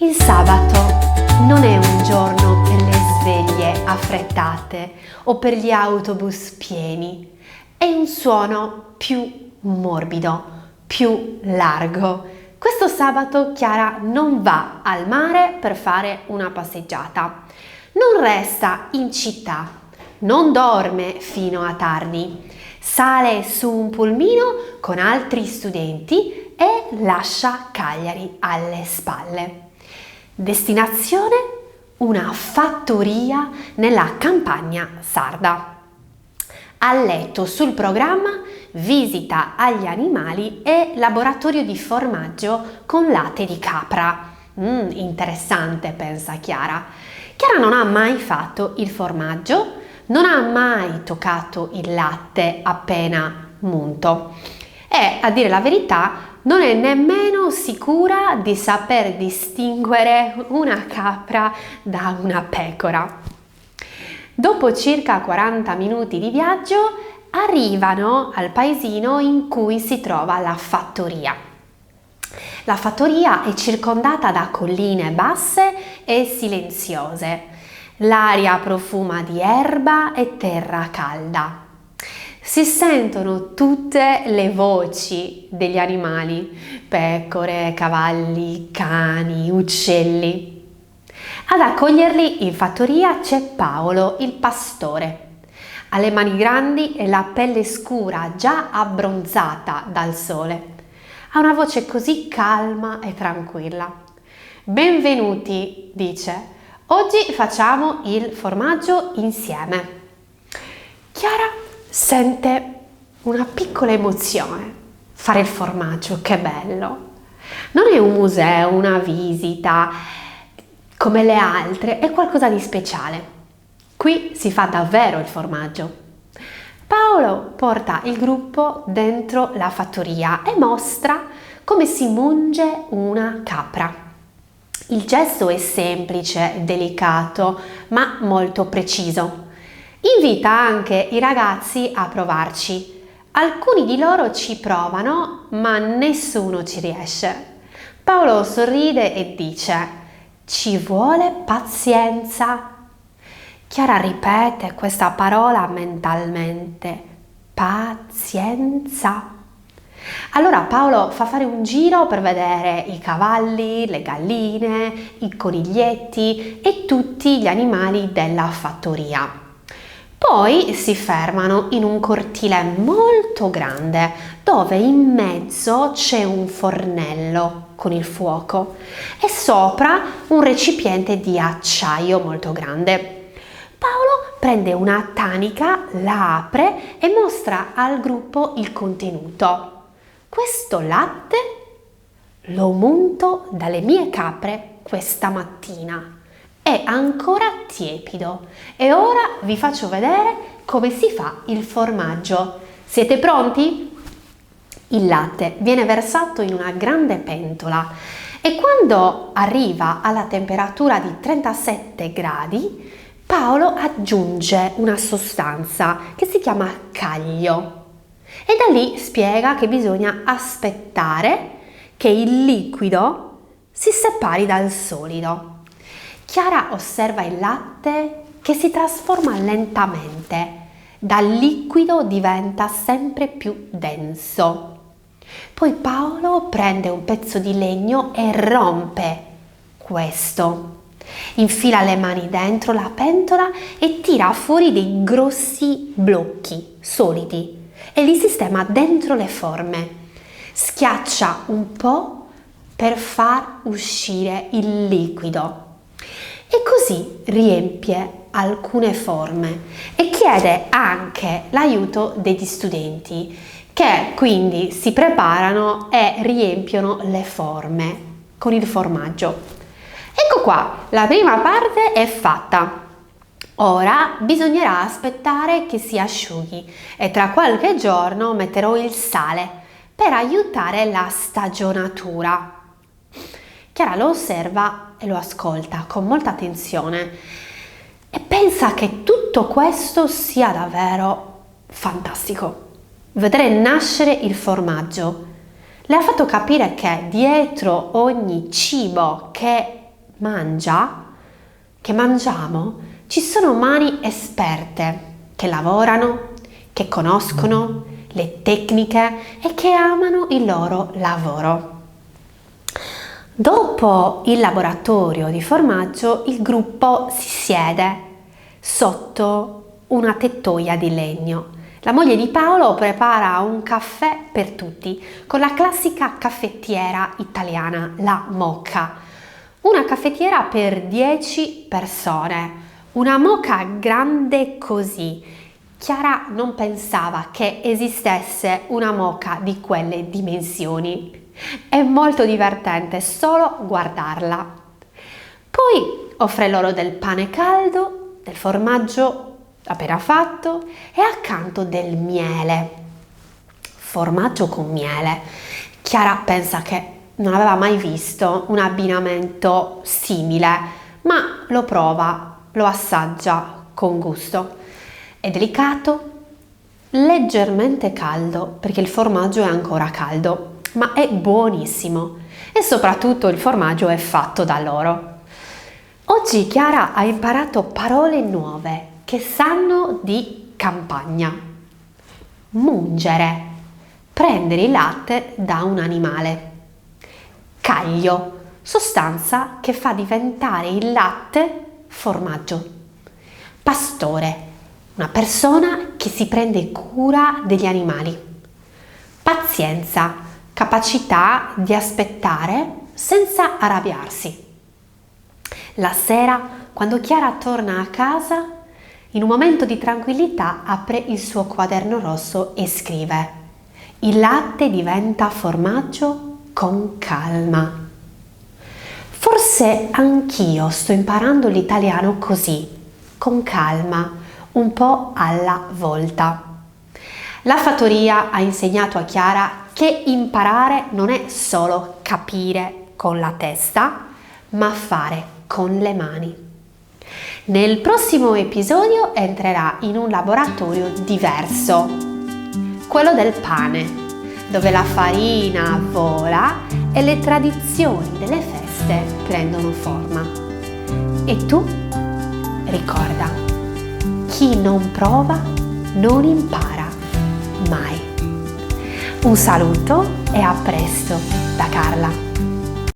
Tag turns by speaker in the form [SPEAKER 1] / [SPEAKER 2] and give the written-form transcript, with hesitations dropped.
[SPEAKER 1] Il sabato non è un giorno per le sveglie affrettate o per gli autobus pieni, è un suono più morbido, più largo. Questo sabato Chiara non va al mare per fare una passeggiata, non resta in città, non dorme fino a tardi, sale su un pulmino con altri studenti e lascia Cagliari alle spalle. Destinazione: una fattoria nella campagna sarda. A letto sul programma visita agli animali e laboratorio di formaggio con latte di capra. Interessante, pensa Chiara. Chiara non ha mai fatto il formaggio, non ha mai toccato il latte appena munto e, a dire la verità, non è nemmeno sicura di saper distinguere una capra da una pecora. Dopo circa 40 minuti di viaggio arrivano al paesino in cui si trova la fattoria. La fattoria è circondata da colline basse e silenziose. L'aria profuma di erba e terra calda. Si sentono tutte le voci degli animali: pecore, cavalli, cani, uccelli. Ad accoglierli in fattoria c'è Paolo, il pastore. Ha le mani grandi e la pelle scura, già abbronzata dal sole. Ha una voce così calma e tranquilla. Benvenuti, dice. Oggi facciamo il formaggio insieme. Chiara sente una piccola emozione. Fare il formaggio, che bello! Non è un museo, una visita come le altre, è qualcosa di speciale. Qui si fa davvero il formaggio. Paolo porta il gruppo dentro la fattoria e mostra come si munge una capra. Il gesto è semplice, delicato, ma molto preciso. Invita anche i ragazzi a provarci. Alcuni di loro ci provano, ma nessuno ci riesce. Paolo sorride e dice: ci vuole pazienza. Chiara ripete questa parola mentalmente: pazienza. Allora Paolo fa fare un giro per vedere i cavalli, le galline, i coniglietti e tutti gli animali della fattoria. Poi si fermano in un cortile molto grande dove in mezzo c'è un fornello con il fuoco e sopra un recipiente di acciaio molto grande. Paolo prende una tanica, la apre e mostra al gruppo il contenuto. Questo latte lo munto dalle mie capre questa mattina. È ancora tiepido e ora vi faccio vedere come si fa il formaggio. Siete pronti? Il latte viene versato in una grande pentola e quando arriva alla temperatura di 37 gradi, Paolo aggiunge una sostanza che si chiama caglio e da lì spiega che bisogna aspettare che il liquido si separi dal solido. Chiara osserva il latte che si trasforma lentamente, dal liquido diventa sempre più denso. Poi Paolo prende un pezzo di legno e rompe questo. Infila le mani dentro la pentola e tira fuori dei grossi blocchi solidi e li sistema dentro le forme. Schiaccia un po' per far uscire il liquido. E così riempie alcune forme e chiede anche l'aiuto degli studenti che quindi si preparano e riempiono le forme con il formaggio. Ecco qua, la prima parte è fatta. Ora bisognerà aspettare che si asciughi e tra qualche giorno metterò il sale per aiutare la stagionatura. Chiara lo osserva e lo ascolta con molta attenzione e pensa che tutto questo sia davvero fantastico. Vedere nascere il formaggio le ha fatto capire che dietro ogni cibo che che mangiamo, ci sono mani esperte che lavorano, che conoscono le tecniche e che amano il loro lavoro. Dopo il laboratorio di formaggio, il gruppo si siede sotto una tettoia di legno. La moglie di Paolo prepara un caffè per tutti con la classica caffettiera italiana, la Moka. Una caffettiera per 10 persone, una Moka grande così. Chiara non pensava che esistesse una Moka di quelle dimensioni. È molto divertente solo guardarla. Poi offre loro del pane caldo, del formaggio appena fatto e accanto del miele. Formaggio con miele. Chiara pensa che non aveva mai visto un abbinamento simile, ma lo prova, lo assaggia con gusto. È delicato, leggermente caldo perché il formaggio è ancora caldo, ma è buonissimo e soprattutto il formaggio è fatto da loro. Oggi Chiara ha imparato parole nuove che sanno di campagna. Mungere, prendere il latte da un animale. Caglio, sostanza che fa diventare il latte formaggio. Pastore, una persona che si prende cura degli animali. Pazienza, capacità di aspettare senza arrabbiarsi. La sera, quando Chiara torna a casa, in un momento di tranquillità apre il suo quaderno rosso e scrive: il latte diventa formaggio con calma. Forse anch'io sto imparando l'italiano così, con calma, un po' alla volta. La fattoria ha insegnato a Chiara che imparare non è solo capire con la testa, ma fare con le mani. Nel prossimo episodio entrerà in un laboratorio diverso, quello del pane, dove la farina vola e le tradizioni delle feste prendono forma. E tu? Ricorda, chi non prova non impara mai. Un saluto e a presto da Carla.